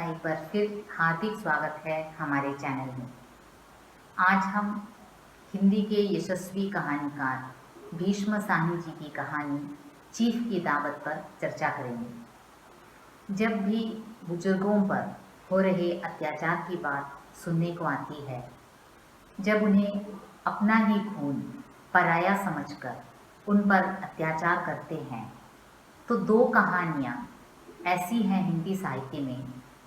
एक बार फिर हार्दिक स्वागत है हमारे चैनल में। आज हम हिंदी के यशस्वी कहानीकार भीष्म साहनी जी की कहानी चीफ की दावत पर चर्चा करेंगे। जब भी बुजुर्गों पर हो रहे अत्याचार की बात सुनने को आती है, जब उन्हें अपना ही खून पराया समझकर उन पर अत्याचार करते हैं, तो दो कहानियाँ ऐसी हैं हिंदी साहित्य में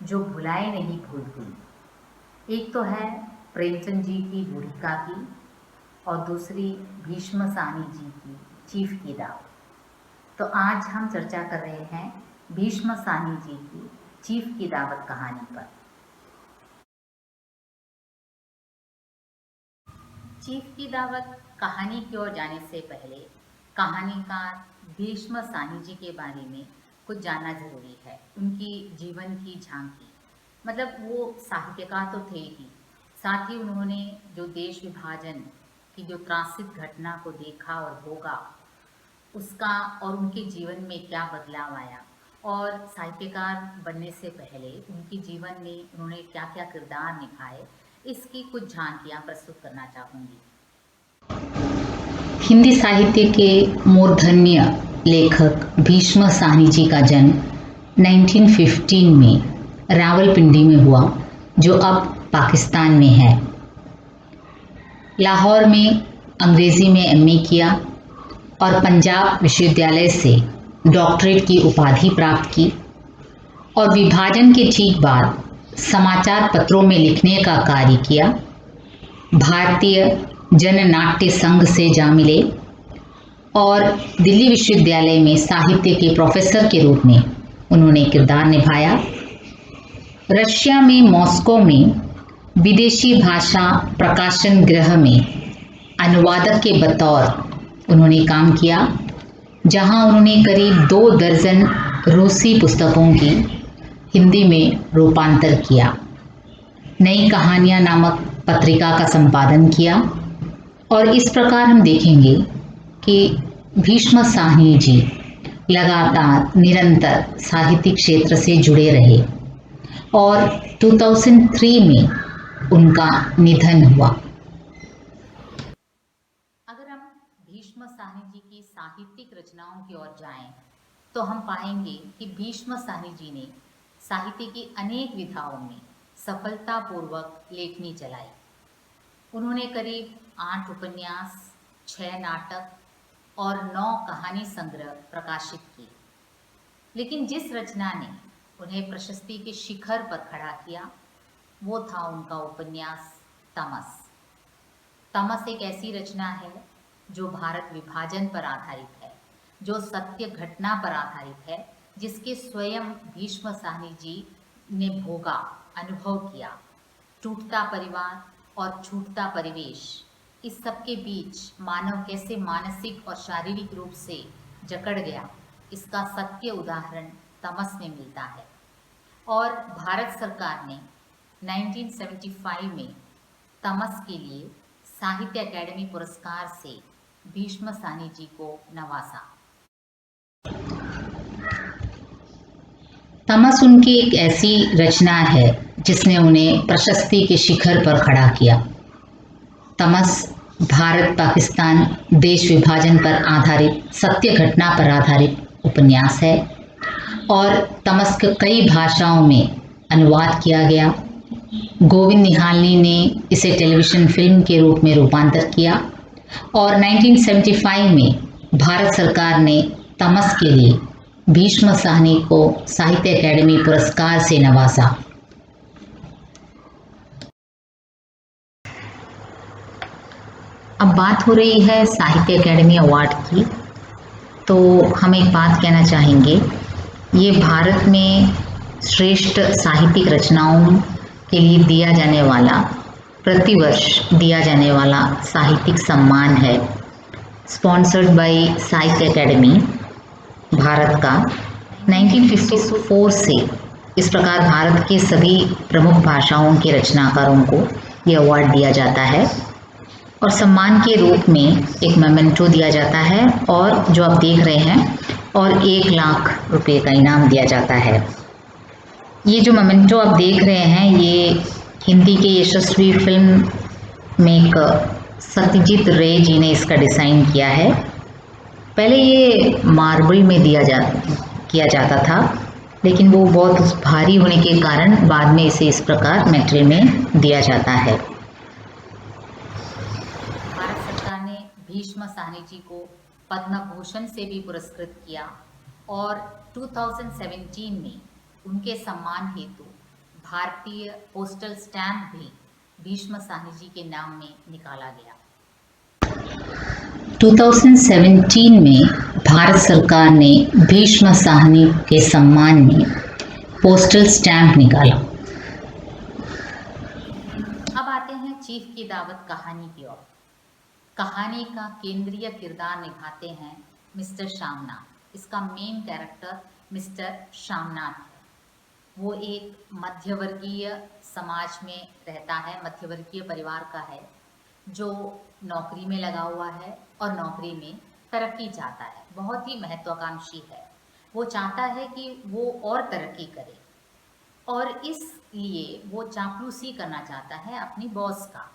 जो भुलाए नहीं भूलती। एक तो है प्रेमचंद जी की बूढ़ी काकी और दूसरी भीष्म साहनी जी की चीफ की दावत। तो आज हम चर्चा कर रहे हैं भीष्म साहनी जी की चीफ की दावत कहानी पर। चीफ की दावत कहानी की ओर जाने से पहले कहानीकार भीष्म साहनी जी के बारे में कुछ जानना जरूरी है। उनकी जीवन की झांकी, मतलब वो साहित्यकार तो थे ही, साथ ही उन्होंने जो देश विभाजन की जो त्रासित घटना को देखा और भोगा, उसका और उनके जीवन में क्या बदलाव आया, और साहित्यकार बनने से पहले उनके जीवन में उन्होंने क्या क्या किरदार निभाए, इसकी कुछ झांकियाँ प्रस्तुत करना चाहूँगी। हिंदी साहित्य के मूर्धन्य लेखक भीष्म साहनी जी का जन्म 1915 में रावलपिंडी में हुआ, जो अब पाकिस्तान में है। लाहौर में अंग्रेज़ी में एमए किया और पंजाब विश्वविद्यालय से डॉक्टरेट की उपाधि प्राप्त की, और विभाजन के ठीक बाद समाचार पत्रों में लिखने का कार्य किया। भारतीय जननाट्य संघ से जा मिले और दिल्ली विश्वविद्यालय में साहित्य के प्रोफेसर के रूप में उन्होंने किरदार निभाया। रशिया में मॉस्को में विदेशी भाषा प्रकाशन गृह में अनुवादक के बतौर उन्होंने काम किया, जहां उन्होंने करीब 2 दर्जन रूसी पुस्तकों की हिंदी में रूपांतर किया। नई कहानियां नामक पत्रिका का संपादन किया, और इस प्रकार हम देखेंगे कि भीष्म साहनी जी लगातार निरंतर साहित्यिक क्षेत्र से जुड़े रहे और 2003 में उनका निधन हुआ। अगर हम भीष्म साहनी जी की साहित्यिक रचनाओं की ओर जाएं, तो हम पाएंगे कि भीष्म साहनी जी ने साहित्य की अनेक विधाओं में सफलतापूर्वक लेखनी चलाई। उन्होंने करीब 8 उपन्यास, 6 नाटक और 9 कहानी संग्रह प्रकाशित किए। लेकिन जिस रचना ने उन्हें प्रशस्ति के शिखर पर खड़ा किया, वो था उनका उपन्यास तमस। तमस एक ऐसी रचना है जो भारत विभाजन पर आधारित है, जो सत्य घटना पर आधारित है, जिसके स्वयं भीष्म साहनी जी ने भोगा, अनुभव किया। टूटता परिवार और छूटता परिवेश, इस सब के बीच मानव कैसे मानसिक और शारीरिक रूप से जकड़ गया, इसका सत्य उदाहरण तमस में मिलता है। और भारत सरकार ने 1975 में तमस के लिए साहित्य अकादमी पुरस्कार से भीष्म साहनी जी को नवाजा। तमस उनकी एक ऐसी रचना है जिसने उन्हें प्रशस्ति के शिखर पर खड़ा किया। तमस भारत पाकिस्तान देश विभाजन पर आधारित सत्य घटना पर आधारित उपन्यास है, और तमस के कई भाषाओं में अनुवाद किया गया। गोविंद निहालनी ने इसे टेलीविज़न फिल्म के रूप में रूपांतर किया, और 1975 में भारत सरकार ने तमस के लिए भीष्म साहनी को साहित्य अकादमी पुरस्कार से नवाजा। अब बात हो रही है साहित्य अकादमी अवार्ड की, तो हम एक बात कहना चाहेंगे, ये भारत में श्रेष्ठ साहित्यिक रचनाओं के लिए दिया जाने वाला, प्रतिवर्ष दिया जाने वाला साहित्यिक सम्मान है, स्पॉन्सर्ड बाय साहित्य अकादमी भारत का। 1954 से इस प्रकार भारत के सभी प्रमुख भाषाओं के रचनाकारों को ये अवार्ड दिया जाता है, और सम्मान के रूप में एक मेमेंटो दिया जाता है, और जो आप देख रहे हैं, और 1 लाख रुपए का इनाम दिया जाता है। ये जो मोमेंटो आप देख रहे हैं ये हिंदी के यशस्वी फिल्म मेकर सत्यजीत रे जी ने इसका डिज़ाइन किया है। पहले ये मार्बल में किया जाता था, लेकिन वो बहुत भारी होने के कारण बाद में इसे इस प्रकार मेटेरियल में दिया जाता है। भारत सरकार ने भीष्म साहनी जी को पद्म भूषण से भी पुरस्कृत किया और 2017 में उनके सम्मान हेतु भारतीय पोस्टल स्टैम्प भी भीष्म साहनी जी के नाम में निकाला गया। 2017 में भारत सरकार ने भीष्म साहनी के सम्मान में पोस्टल स्टैम्प निकाला। अब आते हैं चीफ की दावत कहानी की ओर। कहानी का केंद्रीय किरदार निभाते हैं मिस्टर श्यामनाथ। इसका मेन कैरेक्टर मिस्टर श्यामनाथ है। वो एक मध्यवर्गीय समाज में रहता है, मध्यवर्गीय परिवार का है, जो नौकरी में लगा हुआ है और नौकरी में तरक्की चाहता है। बहुत ही महत्वाकांक्षी है। वो चाहता है कि वो और तरक्की करे और इसलिए वो चापलूसी करना चाहता है अपनी बॉस का,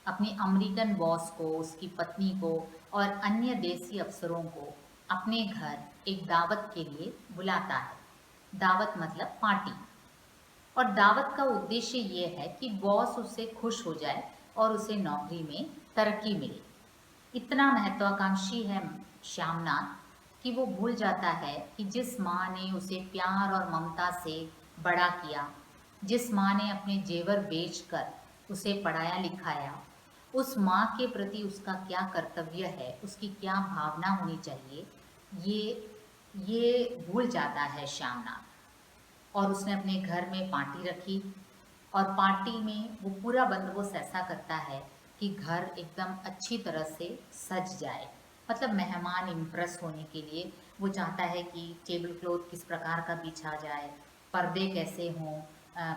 अपनी अमेरिकन बॉस को, उसकी पत्नी को और अन्य देसी अफसरों को अपने घर एक दावत के लिए बुलाता है। दावत मतलब पार्टी। और दावत का उद्देश्य ये है कि बॉस उससे खुश हो जाए और उसे नौकरी में तरक्की मिले। इतना महत्वाकांक्षी है श्यामनाथ कि वो भूल जाता है कि जिस माँ ने उसे प्यार और ममता से बड़ा किया, जिस माँ ने अपने जेवर बेचकर उसे पढ़ाया लिखाया, उस माँ के प्रति उसका क्या कर्तव्य है, उसकी क्या भावना होनी चाहिए, ये भूल जाता है श्यामनाथ। और उसने अपने घर में पार्टी रखी और पार्टी में वो पूरा बंदोबस्त ऐसा करता है कि घर एकदम अच्छी तरह से सज जाए। मतलब मेहमान इम्प्रेस होने के लिए वो चाहता है कि टेबल क्लॉथ किस प्रकार का बिछा जाए, पर्दे कैसे हों,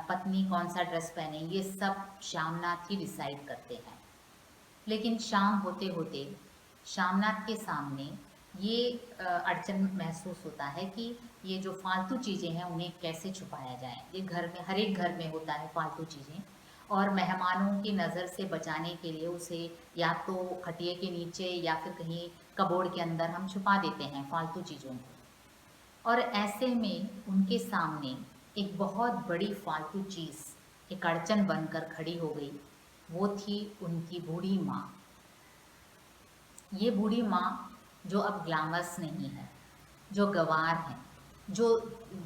पत्नी कौन सा ड्रेस पहने, ये सब श्यामनाथ ही डिसाइड करते हैं। लेकिन शाम होते होते श्यामनाथ के सामने ये अड़चन महसूस होता है कि ये जो फालतू चीज़ें हैं उन्हें कैसे छुपाया जाए। ये घर में, हर एक घर में होता है फालतू चीज़ें, और मेहमानों की नज़र से बचाने के लिए उसे या तो खटिए के नीचे या फिर कहीं कबोर्ड के अंदर हम छुपा देते हैं फालतू चीज़ों को। और ऐसे में उनके सामने एक बहुत बड़ी फालतू चीज़, एक अड़चन बनकर खड़ी हो गई। वो थी उनकी बूढ़ी माँ। ये बूढ़ी माँ जो अब ग्लैमरस नहीं है, जो गंवार है, जो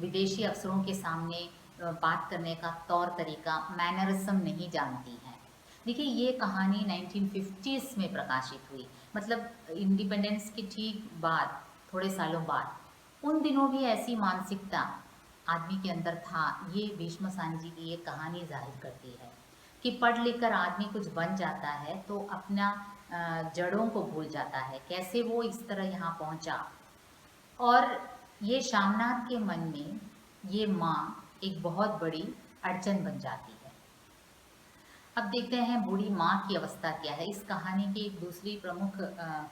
विदेशी अफसरों के सामने बात करने का तौर तरीका, मैनरिज्म नहीं जानती है। देखिए, ये कहानी 1950s में प्रकाशित हुई, मतलब इंडिपेंडेंस के ठीक बाद, थोड़े सालों बाद। उन दिनों भी ऐसी मानसिकता आदमी के अंदर था। ये भीष्म साहनी जी की ये कहानी जाहिर करती है कि पढ़ लिख कर आदमी कुछ बन जाता है तो अपना जड़ों को भूल जाता है, कैसे वो इस तरह यहाँ पहुँचा। और ये श्यामनाथ के मन में ये माँ एक बहुत बड़ी अड़चन बन जाती है। अब देखते हैं बूढ़ी माँ की अवस्था क्या है। इस कहानी की एक दूसरी प्रमुख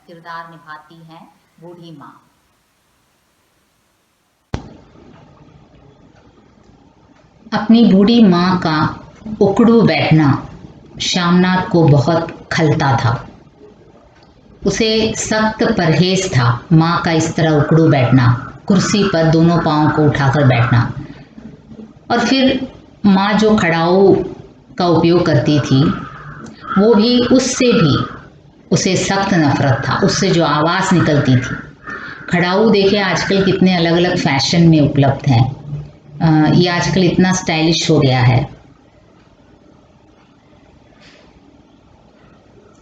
किरदार निभाती है बूढ़ी माँ। अपनी बूढ़ी माँ का उकड़ू बैठना श्यामनाथ को बहुत खलता था। उसे सख्त परहेज था माँ का इस तरह उकड़ू बैठना, कुर्सी पर दोनों पाँव को उठाकर बैठना। और फिर माँ जो खड़ाऊ का उपयोग करती थी वो भी, उससे भी उसे सख्त नफरत था। उससे जो आवाज़ निकलती थी, खड़ाऊ देखिए आजकल कितने अलग अलग फैशन में उपलब्ध हैं। ये आजकल इतना स्टाइलिश हो गया है।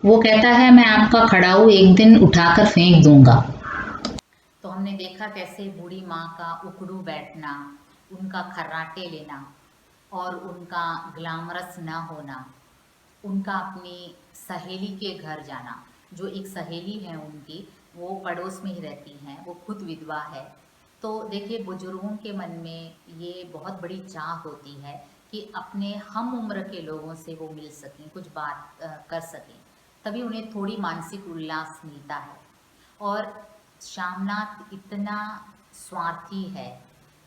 वो कहता है मैं आपका खड़ाऊ एक दिन उठाकर फेंक दूंगा। तो हमने देखा कैसे बूढ़ी माँ का उकड़ू बैठना, उनका खर्राटे लेना और उनका ग्लैमरस ना होना, उनका अपनी सहेली के घर जाना। जो एक सहेली है उनकी, वो पड़ोस में ही रहती हैं, वो खुद विधवा है। तो देखिए, बुजुर्गों के मन में ये बहुत बड़ी चाह होती है कि अपने हम उम्र के लोगों से वो मिल सकें, कुछ बात कर सकें, तभी उन्हें थोड़ी मानसिक उल्लास मिलता है। और श्यामनाथ इतना स्वार्थी है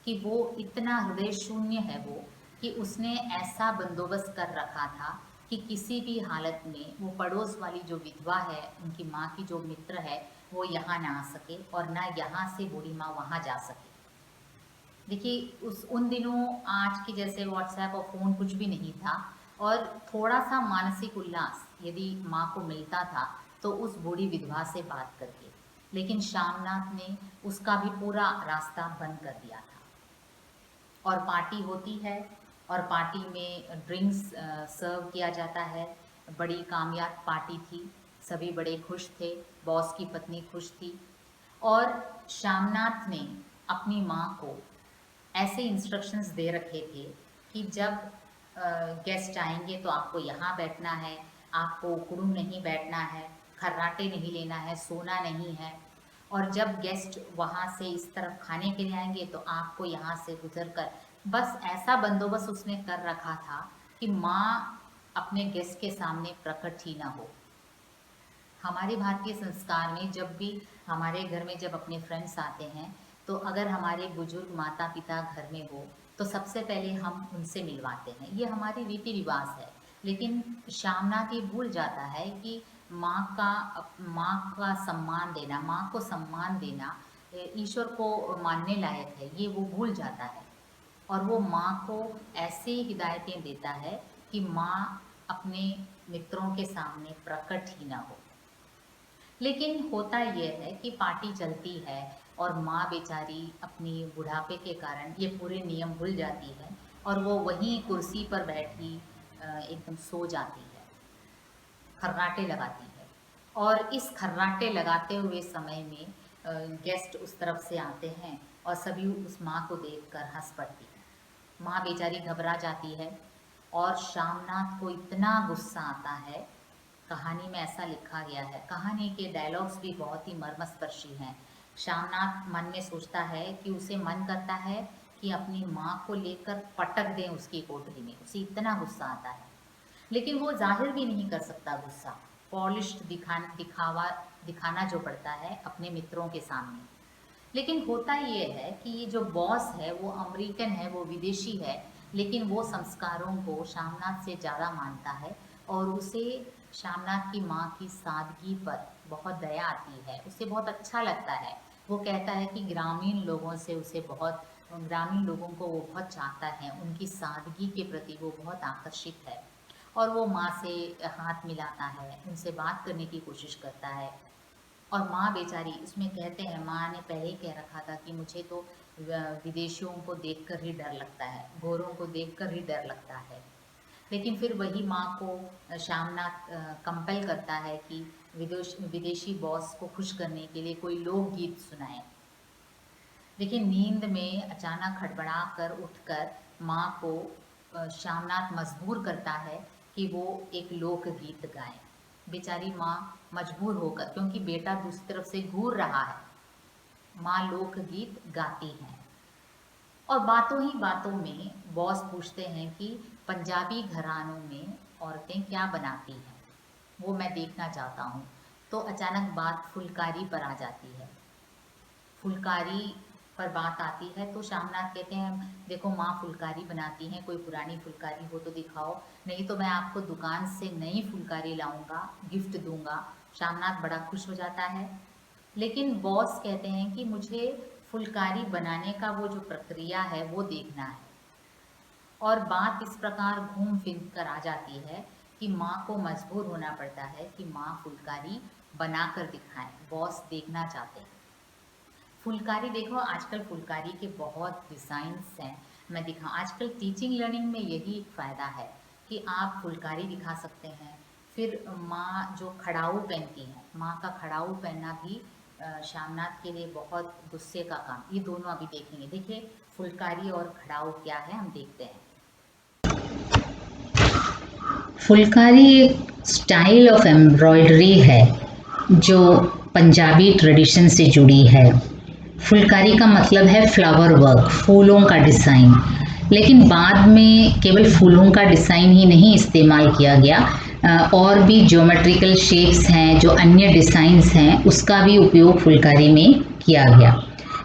कि वो इतना हृदय शून्य है वो कि उसने ऐसा बंदोबस्त कर रखा था कि किसी भी हालत में वो पड़ोस वाली जो विधवा है, उनकी माँ की जो मित्र है, वो यहाँ ना आ सके और ना यहाँ से बूढ़ी माँ वहाँ जा सके। देखिए उन दिनों आज के जैसे व्हाट्सएप और फ़ोन कुछ भी नहीं था, और थोड़ा सा मानसिक उल्लास यदि माँ को मिलता था तो उस बूढ़ी विधवा से बात करके, लेकिन श्यामनाथ ने उसका भी पूरा रास्ता बंद कर दिया था। और पार्टी होती है और पार्टी में ड्रिंक्स सर्व किया जाता है। बड़ी कामयाब पार्टी थी, सभी बड़े खुश थे, बॉस की पत्नी खुश थी। और श्यामनाथ ने अपनी माँ को ऐसे इंस्ट्रक्शंस दे रखे थे कि जब गेस्ट आएंगे तो आपको यहाँ बैठना है, आपको उकड़ू नहीं बैठना है, खर्राटे नहीं लेना है, सोना नहीं है। और जब गेस्ट वहाँ से इस तरफ खाने के लिए आएंगे तो आपको यहाँ से गुजर कर, बस ऐसा बंदोबस्त उसने कर रखा था कि माँ अपने गेस्ट के सामने प्रकट ही ना हो। हमारे भारतीय संस्कार में जब भी हमारे घर में जब अपने फ्रेंड्स आते हैं तो अगर हमारे बुजुर्ग माता पिता घर में हो तो सबसे पहले हम उनसे मिलवाते हैं, ये हमारी रीति रिवाज है। लेकिन श्यामनाथ ये भूल जाता है कि माँ का सम्मान देना, माँ को सम्मान देना ईश्वर को मानने लायक है, ये वो भूल जाता है। और वो माँ को ऐसे हिदायतें देता है कि माँ अपने मित्रों के सामने प्रकट ही ना हो। लेकिन होता यह है कि पार्टी चलती है और माँ बेचारी अपनी बुढ़ापे के कारण ये पूरे नियम भूल जाती है और वो वहीं कुर्सी पर बैठी एकदम सो जाती है, खर्राटे लगाती है। और इस खर्राटे लगाते हुए समय में गेस्ट उस तरफ से आते हैं और सभी उस माँ को देखकर हंस पड़ती है। माँ बेचारी घबरा जाती है और श्यामनाथ को इतना गुस्सा आता है। कहानी में ऐसा लिखा गया है, कहानी के डायलॉग्स भी बहुत ही मर्मस्पर्शी हैं। श्यामनाथ मन में सोचता है कि उसे मन करता है कि अपनी माँ को लेकर पटक दें उसकी कोठरी में, उसे इतना गुस्सा आता है। लेकिन वो जाहिर भी नहीं कर सकता गुस्सा, पॉलिश्ड दिखाना जो पड़ता है अपने मित्रों के सामने। लेकिन होता ये है कि ये जो बॉस है वो अमेरिकन है, वो विदेशी है, लेकिन वो संस्कारों को श्यामनाथ से ज़्यादा मानता है और उसे श्यामनाथ की माँ की सादगी पर बहुत दया आती है, उसे बहुत अच्छा लगता है। वो कहता है कि ग्रामीण लोगों को वो बहुत चाहता है, उनकी सादगी के प्रति वो बहुत आकर्षित है। और वो माँ से हाथ मिलाता है, उनसे बात करने की कोशिश करता है। और माँ बेचारी, इसमें कहते हैं माँ ने पहले ही कह रखा था कि मुझे तो विदेशियों को देखकर ही डर लगता है, गोरों को देखकर ही डर लगता है। लेकिन फिर वही माँ को श्यामनाथ कंपेल करता है कि विदेशी बॉस को खुश करने के लिए कोई लोकगीत सुनाए। लेकिन नींद में अचानक खड़बड़ा कर उठकर माँ को श्यामनाथ मजबूर करता है कि वो एक लोकगीत गाए। बेचारी माँ मजबूर होकर, क्योंकि बेटा दूसरी तरफ से घूर रहा है, माँ लोकगीत गाती हैं। और बातों ही बातों में बॉस पूछते हैं कि पंजाबी घरानों में औरतें क्या बनाती हैं, वो मैं देखना चाहता हूँ। तो अचानक बात फुलकारी पर आ जाती है। फुलकारी पर बात आती है तो श्यामनाथ कहते हैं देखो माँ फुलकारी बनाती हैं, कोई पुरानी फुलकारी हो तो दिखाओ, नहीं तो मैं आपको दुकान से नई फुलकारी लाऊंगा, गिफ्ट दूंगा। श्यामनाथ बड़ा खुश हो जाता है। लेकिन बॉस कहते हैं कि मुझे फुलकारी बनाने का वो जो प्रक्रिया है वो देखना है। और बात इस प्रकार घूम फिर कर आ जाती है कि माँ को मजबूर होना पड़ता है कि माँ फुलकारी बनाकर दिखाएं, बॉस देखना चाहते हैं। फुलकारी देखो, आजकल फुलकारी के बहुत डिज़ाइंस हैं, मैं दिखा आजकल टीचिंग लर्निंग में यही एक फ़ायदा है कि आप फुलकारी दिखा सकते हैं। फिर माँ जो खड़ाऊ पहनती हैं, माँ का खड़ाऊ पहनना भी श्यामनाथ के लिए बहुत गुस्से का काम। ये दोनों अभी देखेंगे। देखिए फुलकारी और खड़ाऊ क्या है, हम देखते हैं। फुलकारी एक स्टाइल ऑफ एम्ब्रॉयडरी है जो पंजाबी ट्रेडिशन से जुड़ी है। फुलकारी का मतलब है फ्लावर वर्क, फूलों का डिज़ाइन। लेकिन बाद में केवल फूलों का डिज़ाइन ही नहीं इस्तेमाल किया गया, और भी ज्योमेट्रिकल शेप्स हैं, जो अन्य डिज़ाइंस हैं, उसका भी उपयोग फुलकारी में किया गया।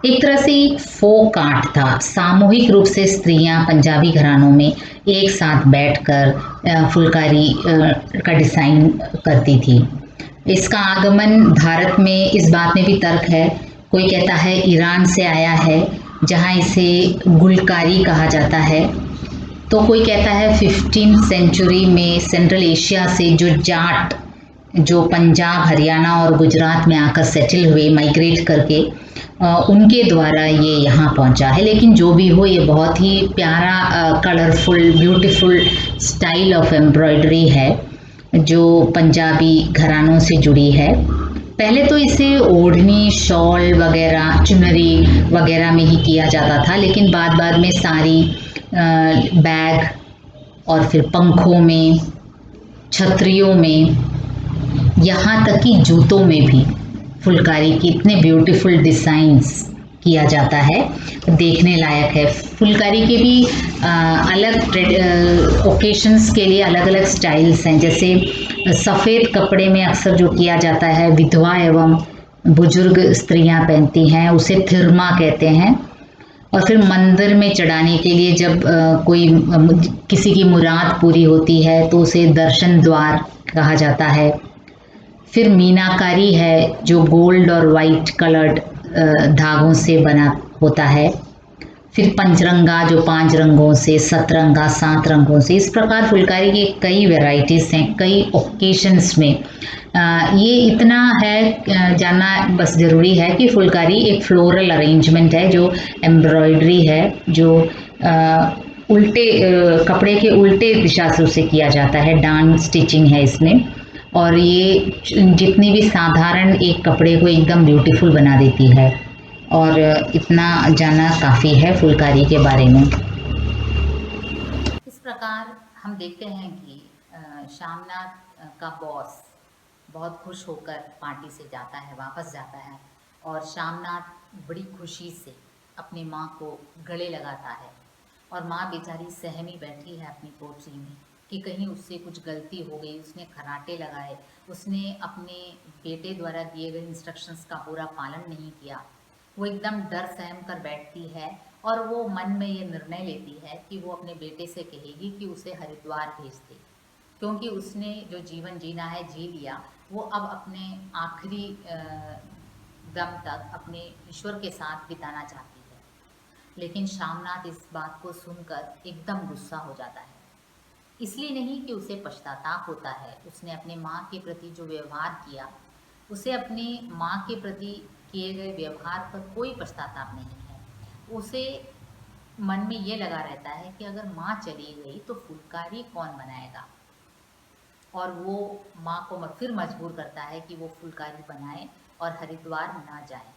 एक तरह से एक फोक आर्ट था। सामूहिक रूप से स्त्रियां पंजाबी घरानों में एक साथ बैठकर फुलकारी का डिजाइन करती थी। इसका आगमन भारत में इस बात में भी तर्क है। कोई कहता है ईरान से आया है, जहां इसे गुलकारी कहा जाता है। तो कोई कहता है 15th सेंचुरी में सेंट्रल एशिया से जो जाट, जो पंजाब, हरियाणा और गुजरात में आकर सेटल हुए माइग्रेट करके, उनके द्वारा ये यहाँ पहुँचा है। लेकिन जो भी हो, ये बहुत ही प्यारा colourful beautiful style of embroidery है जो पंजाबी घरानों से जुड़ी है। पहले तो इसे ओढ़नी, शॉल वगैरह, चुनरी वगैरह में ही किया जाता था, लेकिन बाद बाद में साड़ी, बैग और फिर पंखों में, छतरियों में, यहाँ तक कि जूतों में भी फुलकारी की इतने ब्यूटीफुल डिज़ाइंस किया जाता है, देखने लायक है। फुलकारी के भी अलग ओकेशंस के लिए अलग अलग स्टाइल्स हैं। जैसे सफ़ेद कपड़े में अक्सर जो किया जाता है, विधवा एवं बुजुर्ग स्त्रियां पहनती हैं, उसे थिरमा कहते हैं। और फिर मंदिर में चढ़ाने के लिए जब कोई किसी की मुराद पूरी होती है तो उसे दर्शन द्वार कहा जाता है। फिर मीनाकारी है जो गोल्ड और वाइट कलर्ड धागों से बना होता है। फिर पंचरंगा जो 5 रंगों से, सतरंगा 7 रंगों से। इस प्रकार फुलकारी की कई वैरायटीज़ हैं, कई ओकेशंस में। ये इतना है जानना बस ज़रूरी है कि फुलकारी एक फ्लोरल अरेंजमेंट है, जो एम्ब्रॉयडरी है, जो उल्टे कपड़े के उल्टे दिशा से उसे किया जाता है। डान स्टिचिंग है इसमें, और ये जितनी भी साधारण एक कपड़े को एकदम ब्यूटीफुल बना देती है। और इतना जानना काफ़ी है फुलकारी के बारे में। इस प्रकार हम देखते हैं कि श्यामनाथ का बॉस बहुत खुश होकर पार्टी से जाता है, वापस जाता है, और श्यामनाथ बड़ी खुशी से अपनी माँ को गले लगाता है। और माँ बेचारी सहमी बैठी है अपनी कोठरी में कि कहीं उससे कुछ गलती हो गई, उसने खर्राटे लगाए, उसने अपने बेटे द्वारा दिए गए इंस्ट्रक्शंस का पूरा पालन नहीं किया। वो एकदम डर सहम कर बैठती है और वो मन में ये निर्णय लेती है कि वो अपने बेटे से कहेगी कि उसे हरिद्वार भेज दे, क्योंकि उसने जो जीवन जीना है जी लिया। वो अब अपने आखिरी दम तक अपने ईश्वर के साथ बिताना चाहती है। लेकिन श्यामनाथ इस बात को सुनकर एकदम गुस्सा हो जाता है। इसलिए नहीं कि उसे पश्चाताप होता है, उसने अपने माँ के प्रति जो व्यवहार किया, उसे अपनी माँ के प्रति किए गए व्यवहार पर कोई पश्चाताप नहीं है। उसे मन में ये लगा रहता है कि अगर माँ चली गई तो फुलकारी कौन बनाएगा, और वो माँ को फिर मजबूर करता है कि वो फुलकारी बनाए और हरिद्वार ना जाए।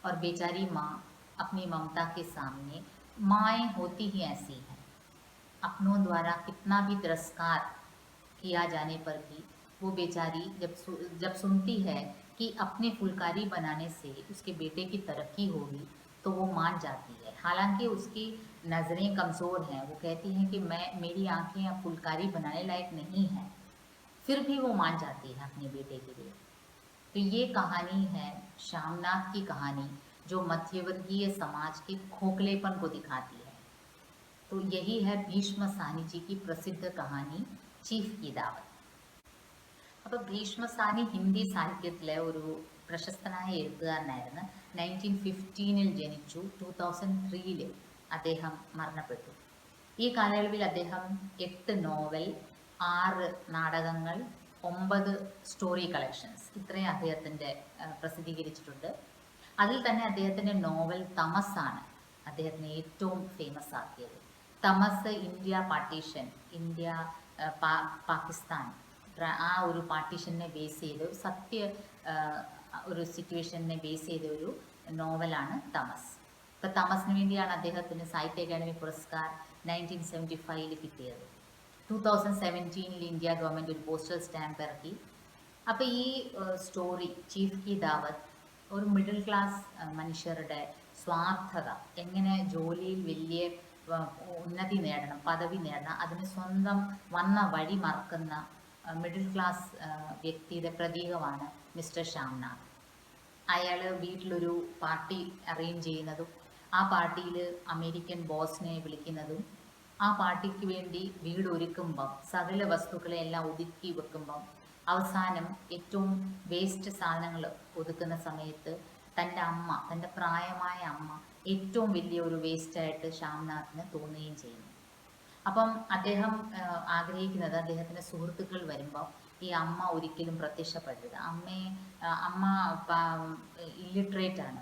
और बेचारी माँ अपनी ममता के सामने, माएँ होती ही ऐसी हैं, अपनों द्वारा कितना भी तिरस्कार किया जाने पर भी वो बेचारी जब सुनती है कि अपने फुलकारी बनाने से उसके बेटे की तरक्की होगी तो वो मान जाती है। हालांकि उसकी नज़रें कमज़ोर हैं, वो कहती हैं कि मेरी आंखें अब फुलकारी बनाने लायक नहीं हैं, फिर भी वो मान जाती है अपने बेटे के लिए। तो ये कहानी है श्यामनाथ की कहानी, जो मध्यवर्गीय समाज के खोखलेपन को दिखाती है। तो यही है भीष्म साहनी जी की प्रसिद्ध कहानी चीफ की दावत. അപ്പോൾ ഭീഷ്മസാനി ഹിന്ദി സാഹിത്യത്തിലെ ഒരു പ്രശസ്തനായ എഴുത്തുകാരനായിരുന്നു. 1915 ജനിച്ചു, 2003 അദ്ദേഹം മരണപ്പെട്ടു. ഈ കാലയളവിൽ അദ്ദേഹം 8 നോവൽ, 6 നാടകങ്ങൾ, 9 സ്റ്റോറി കളക്ഷൻസ് ഇത്രയും അദ്ദേഹത്തിൻ്റെ പ്രസിദ്ധീകരിച്ചിട്ടുണ്ട്. അതിൽ തന്നെ അദ്ദേഹത്തിൻ്റെ നോവൽ തമസാണ് അദ്ദേഹത്തിനെ ഏറ്റവും ഫേമസ് ആക്കിയത്. തമസ് ഇന്ത്യ പാർട്ടീഷൻ, ഇന്ത്യ പാകിസ്ഥാൻ, ആ ഒരു പാർട്ടീഷനെ ബേസ് ചെയ്ത് ഒരു സിറ്റുവേഷനെ ബേസ് ചെയ്ത ഒരു നോവലാണ് തമസ്. ഇപ്പം തമസിന് വേണ്ടിയാണ് അദ്ദേഹത്തിന് സാഹിത്യ അക്കാദമി പുരസ്കാർ 1975 കിട്ടിയത്. 2017 ഇന്ത്യ ഗവൺമെൻറ് ഒരു പോസ്റ്റൽ സ്റ്റാമ്പ് ഇറക്കി. അപ്പോൾ ഈ സ്റ്റോറി ചീഫ് കി ദാവത്ത് ഒരു മിഡിൽ ക്ലാസ് മനുഷ്യരുടെ സ്വാർത്ഥത, എങ്ങനെ ജോലിയിൽ വലിയ ഉന്നതി നേടണം, പദവി നേടണം, അതിന് സ്വന്തം വന്ന വഴി മറക്കുന്ന മിഡിൽ ക്ലാസ് വ്യക്തിയുടെ പ്രതീകമാണ് മിസ്റ്റർ ശ്യാംനാഥ്. അയാൾ വീട്ടിലൊരു പാർട്ടി അറേഞ്ച് ചെയ്യുന്നതും ആ പാർട്ടിയിൽ അമേരിക്കൻ ബോസിനെ വിളിക്കുന്നതും ആ പാർട്ടിക്ക് വേണ്ടി വീട് ഒരുക്കുമ്പം സകല വസ്തുക്കളെല്ലാം ഒതുക്കി വെക്കുമ്പം അവസാനം ഏറ്റവും വേസ്റ്റ് സാധനങ്ങൾ ഒതുക്കുന്ന സമയത്ത് തൻ്റെ അമ്മ, തൻ്റെ പ്രായമായ അമ്മ ഏറ്റവും വലിയ ഒരു വേസ്റ്റായിട്ട് ശ്യാംനാഥിന് തോന്നുകയും ചെയ്യുന്നു. അപ്പം അദ്ദേഹം ആഗ്രഹിക്കുന്നത് അദ്ദേഹത്തിൻ്റെ സുഹൃത്തുക്കൾ വരുമ്പോൾ ഈ അമ്മ ഒരിക്കലും പ്രത്യക്ഷപ്പെടരുത്. അമ്മ ഇല്ലിട്രേറ്റ് ആണ്,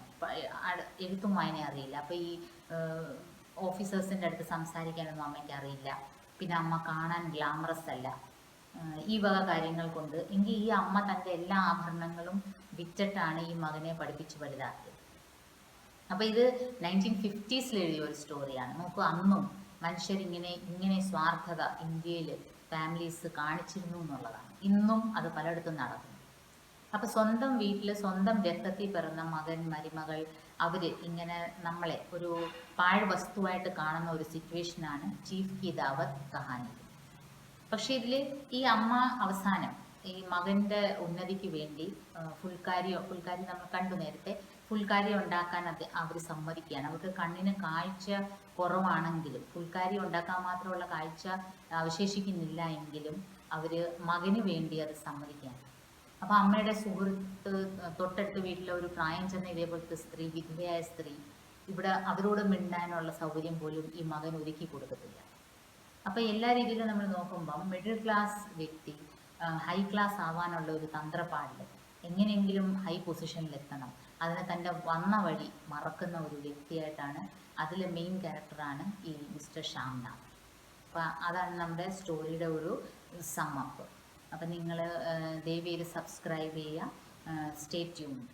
എഴുത്തും വായന അറിയില്ല. അപ്പോൾ ഈ ഓഫീസേഴ്സിൻ്റെ അടുത്ത് സംസാരിക്കാനൊന്നും അമ്മയ്ക്ക് അറിയില്ല. പിന്നെ അമ്മ കാണാൻ ഗ്ലാമറസ് അല്ല. ഈ വക കാര്യങ്ങൾ കൊണ്ട് എങ്കിൽ ഈ അമ്മ തൻ്റെ എല്ലാ ആഭരണങ്ങളും വിറ്റിട്ടാണ് ഈ മകനെ പഠിപ്പിച്ച് വലുതാക്കിയത്. അപ്പോൾ ഇത് 1950s എഴുതിയ ഒരു സ്റ്റോറിയാണ്. നോക്കൂ, അന്നും മനുഷ്യരിങ്ങനെ സ്വാർത്ഥത ഇന്ത്യയിൽ ഫാമിലീസ് കാണിച്ചിരുന്നു എന്നുള്ളതാണ്. ഇന്നും അത് പലയിടത്തും നടക്കുന്നു. അപ്പോൾ സ്വന്തം വീട്ടിൽ സ്വന്തം രക്തത്തിൽ പിറന്ന മകൻ, മരുമകൾ, അവർ ഇങ്ങനെ നമ്മളെ ഒരു പാഴ് വസ്തുവായിട്ട് കാണുന്ന ഒരു സിറ്റുവേഷനാണ് ചീഫ് കി ദാവത് കഹാനി. പക്ഷേ ഇതിൽ ഈ അമ്മ അവസാനം ഈ മകൻ്റെ ഉന്നതിക്ക് വേണ്ടി ഫുൽക്കാരി നമ്മൾ കണ്ടു നേരത്തെ, ഫുൽക്കാരി ഉണ്ടാക്കാൻ അവർ സമ്മതിക്കുകയാണ്. അവർക്ക് കണ്ണിന് കാഴ്ച കുറവാണെങ്കിലും ഫുൽക്കാരി ഉണ്ടാക്കാൻ മാത്രമുള്ള കാഴ്ച അവശേഷിക്കുന്നില്ല എങ്കിലും അവർ മകന് വേണ്ടി അത് സമ്മതിക്കുകയാണ്. അപ്പോൾ അമ്മയുടെ സുഹൃത്ത്, തൊട്ടടുത്ത വീട്ടിലെ ഒരു പ്രായം ചെന്ന ഇതേപോലത്തെ സ്ത്രീ, വിധവയായ സ്ത്രീ, ഇവിടെ അവരോട് മിണ്ടാനുള്ള സൗകര്യം പോലും ഈ മകൻ ഒരുക്കി കൊടുക്കത്തില്ല. അപ്പോൾ എല്ലാ രീതിയിലും നമ്മൾ നോക്കുമ്പം മിഡിൽ ക്ലാസ് വ്യക്തി ഹൈ ക്ലാസ് ആവാനുള്ള ഒരു തന്ത്രപ്പാടിൽ എങ്ങനെയെങ്കിലും ഹൈ പൊസിഷനിലെത്തണം, അതിനെ തൻ്റെ വന്ന വഴി മറക്കുന്ന ഒരു വ്യക്തിയായിട്ടാണ് അതിലെ മെയിൻ ക്യാരക്ടറാണ് ഈ മിസ്റ്റർ ശ്യാംനാഥ്. അപ്പോൾ അതാണ് നമ്മുടെ സ്റ്റോറിയുടെ ഒരു സമ്മപ്പ്. അപ്പം നിങ്ങൾ ദയവേത് സബ്സ്ക്രൈബ് ചെയ്യുക. Stay tuned.